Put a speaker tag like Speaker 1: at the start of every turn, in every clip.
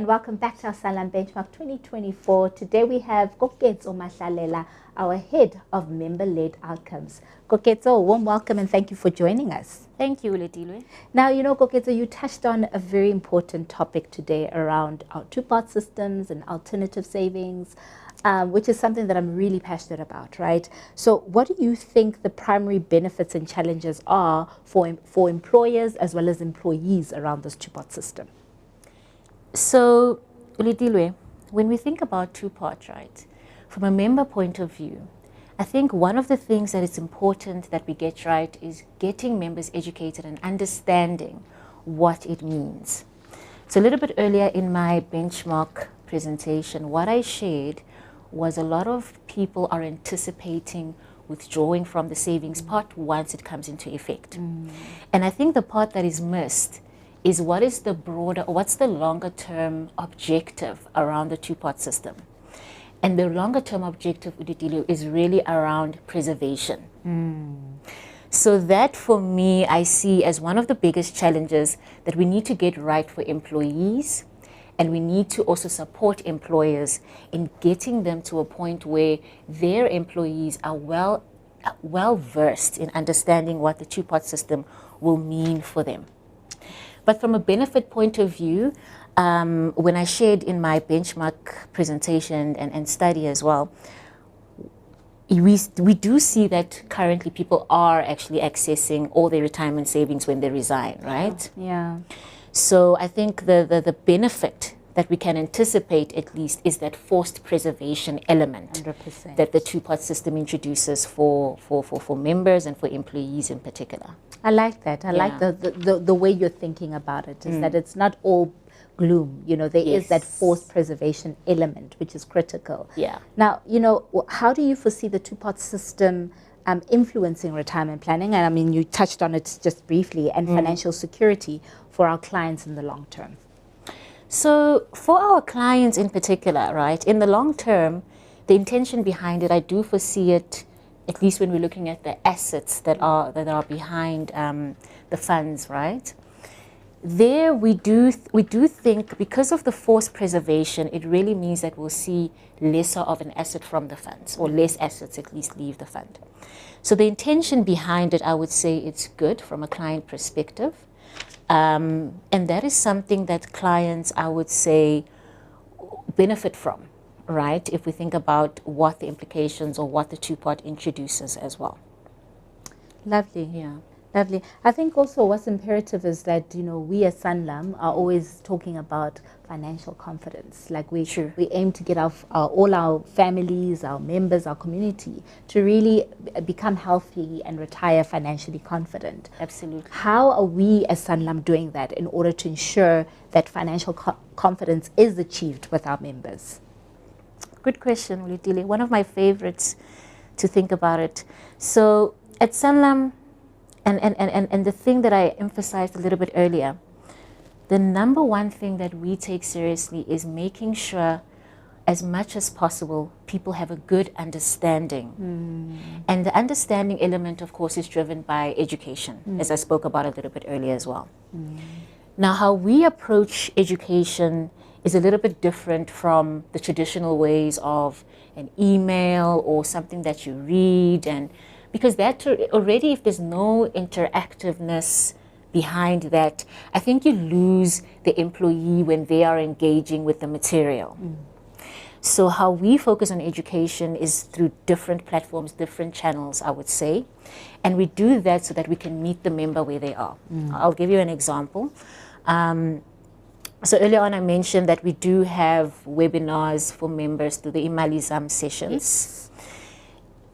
Speaker 1: and welcome back to our Sanlam Benchmark 2024. Today we have Koketso Mahlalela, our Head of Member-Led Outcomes. Koketso, a warm welcome and thank you for joining us.
Speaker 2: Thank you, Letilwe.
Speaker 1: Now, you know, Koketso, you touched on a very important topic today around our two-part systems and alternative savings, which is something that I'm really passionate about, right? So what do you think the primary benefits and challenges are for employers as well as employees around this two-part system?
Speaker 2: So, Letilwe, when we think about two-part, right, from a member point of view, I think one of the things that is important that we get right is getting members educated and understanding what it means. So a little bit earlier in my benchmark presentation, what I shared was a lot of people are anticipating withdrawing from the savings pot once it comes into effect. And I think the part that is missed is what is the broader, what's the longer term objective around the two-part system? And the longer term objective is really around preservation. So that for me, I see as one of the biggest challenges that we need to get right for employees, and we need to also support employers in getting them to a point where their employees are well versed in understanding what the two-part system will mean for them. But from a benefit point of view, when I shared in my benchmark presentation and study as well, we do see that currently people are actually accessing all their retirement savings when they resign, right?
Speaker 1: Yeah.
Speaker 2: So I think the benefit that we can anticipate at least is that forced preservation element
Speaker 1: 100%.
Speaker 2: that the two-part system introduces for members and for employees in particular.
Speaker 1: I like that. I like the way you're thinking about it, is that it's not all gloom. You know, there is that forced preservation element, which is critical.
Speaker 2: Yeah.
Speaker 1: Now, you know, how do you foresee the two-part system influencing retirement planning? And I mean, you touched on it just briefly, and financial security for our clients in the long term.
Speaker 2: So for our clients in particular, right, in the long term, the intention behind it, I do foresee it, at least when we're looking at the assets that are behind the funds, right? There we do think, because of the forced preservation, it really means that we'll see lesser of an asset from the funds, or less assets at least leave the fund. So the intention behind it, I would say it's good from a client perspective. And that is something that clients, I would say, benefit from, right? If we think about what the implications or what the two-part introduces as well.
Speaker 1: Lovely.
Speaker 2: Yeah.
Speaker 1: Lovely. I think also what's imperative is that, you know, we as Sanlam are always talking about financial confidence. Like we aim to get all our families, our members, our community to really become healthy and retire financially confident.
Speaker 2: Absolutely.
Speaker 1: How are we as Sanlam doing that in order to ensure that financial confidence is achieved with our members?
Speaker 2: Good question, Ulitile. One of my favorites to think about it. So at Sanlam, and the thing that I emphasized a little bit earlier, the number one thing that we take seriously is making sure, as much as possible, people have a good understanding. And the understanding element, of course, is driven by education, as I spoke about a little bit earlier as well. Now, how we approach education is a little bit different from the traditional ways of an email or something that you read, and because that already, if there's no interactiveness behind that, I think you lose the employee when they are engaging with the material. So how we focus on education is through different platforms, different channels, I would say. And we do that so that we can meet the member where they are. I'll give you an example. So earlier on I mentioned that we do have webinars for members through the Imalizam sessions.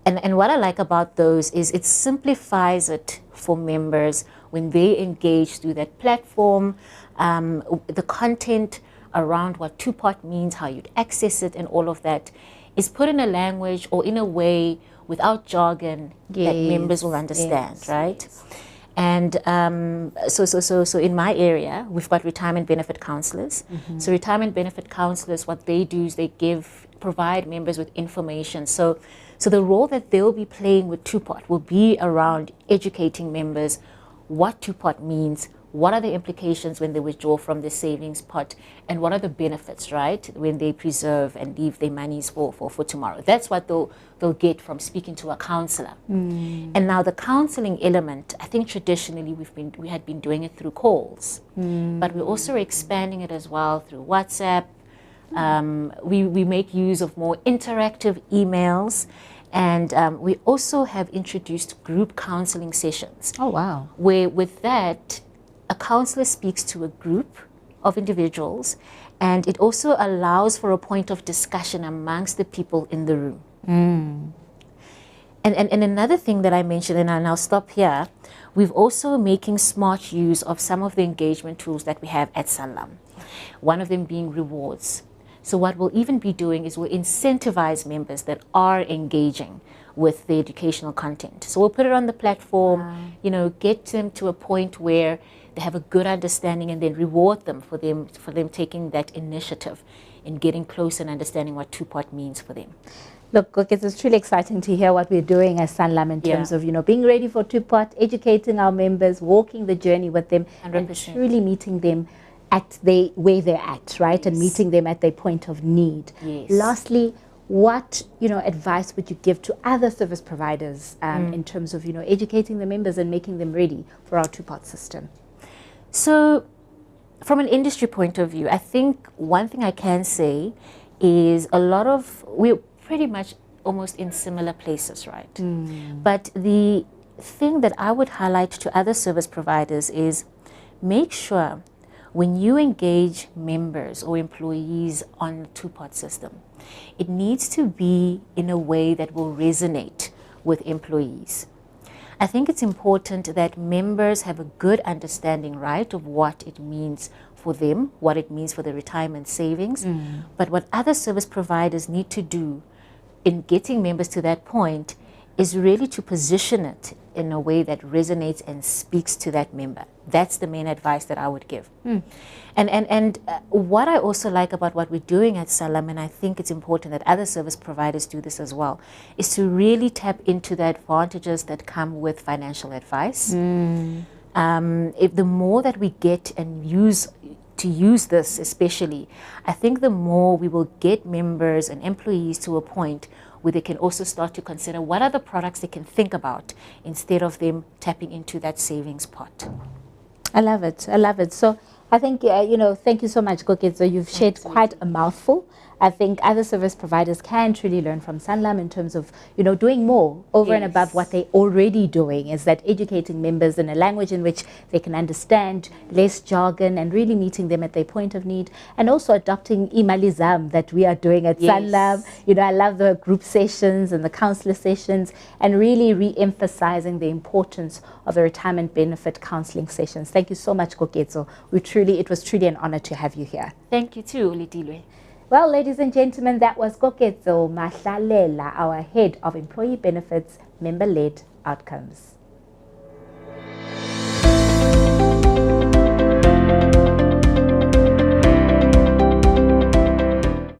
Speaker 2: And what I like about those is it simplifies it for members when they engage through that platform. The content around what two-part means, how you'd access it, and all of that is put in a language or in a way without jargon that members will understand, right? And so in my area, we've got retirement benefit counselors. So retirement benefit counselors, what they do is they provide members with information. So the role that they'll be playing with two-part will be around educating members what two-part means, what are the implications when they withdraw from the savings pot, and what are the benefits, right, when they preserve and leave their monies for tomorrow. That's what they'll get from speaking to a counselor. And now the counseling element, I think traditionally we had been doing it through calls, but we're also expanding it as well through WhatsApp. We make use of more interactive emails, and we also have introduced group counseling sessions.
Speaker 1: Oh, wow.
Speaker 2: Where with that, a counselor speaks to a group of individuals, and it also allows for a point of discussion amongst the people in the room. And another thing that I mentioned, and I'll stop here, we've also making smart use of some of the engagement tools that we have at Sanlam. One of them being rewards. So what we'll even be doing is we'll incentivize members that are engaging with the educational content. So we'll put it on the platform, you know, get them to a point where they have a good understanding, and then reward them for them taking that initiative in getting close and understanding what two-pot means for them.
Speaker 1: Look, Koketso, it's truly exciting to hear what we're doing as Sanlam in terms of, you know, being ready for two-pot, educating our members, walking the journey with them,
Speaker 2: 100%.
Speaker 1: and truly meeting them at where they're at, right? And meeting them at their point of need. Lastly, what, you know, advice would you give to other service providers in terms of, you know, educating the members and making them ready for our two-pot system?
Speaker 2: So from an industry point of view, I think one thing I can say is we're pretty much almost in similar places, right? But the thing that I would highlight to other service providers is make sure when you engage members or employees on the two-pot system, it needs to be in a way that will resonate with employees. I think it's important that members have a good understanding, right, of what it means for them, what it means for their retirement savings. But what other service providers need to do in getting members to that point is really to position it in a way that resonates and speaks to that member. That's the main advice that I would give. And what I also like about what we're doing at Sanlam, and I think it's important that other service providers do this as well, is to really tap into the advantages that come with financial advice. If the more that we get and use this especially, I think the more we will get members and employees to a point where they can also start to consider what are the products they can think about instead of them tapping into that savings pot.
Speaker 1: I love it. I love it. So I think, you know, thank you so much, Koketso. You've shared quite a mouthful. I think other service providers can truly learn from Sanlam in terms of, you know, doing more over and above what they're already doing, is that educating members in a language in which they can understand, less jargon, and really meeting them at their point of need, and also adopting imalizam that we are doing at Sanlam. You know, I love the group sessions and the counselor sessions, and really re-emphasizing the importance of the retirement benefit counseling sessions. Thank you so much, Koketso. It was truly an honor to have you here.
Speaker 2: Thank you too, Ulitilwe.
Speaker 1: Well, ladies and gentlemen, that was Koketso Mahlalela, our Head of Employee Benefits Member-Led Outcomes.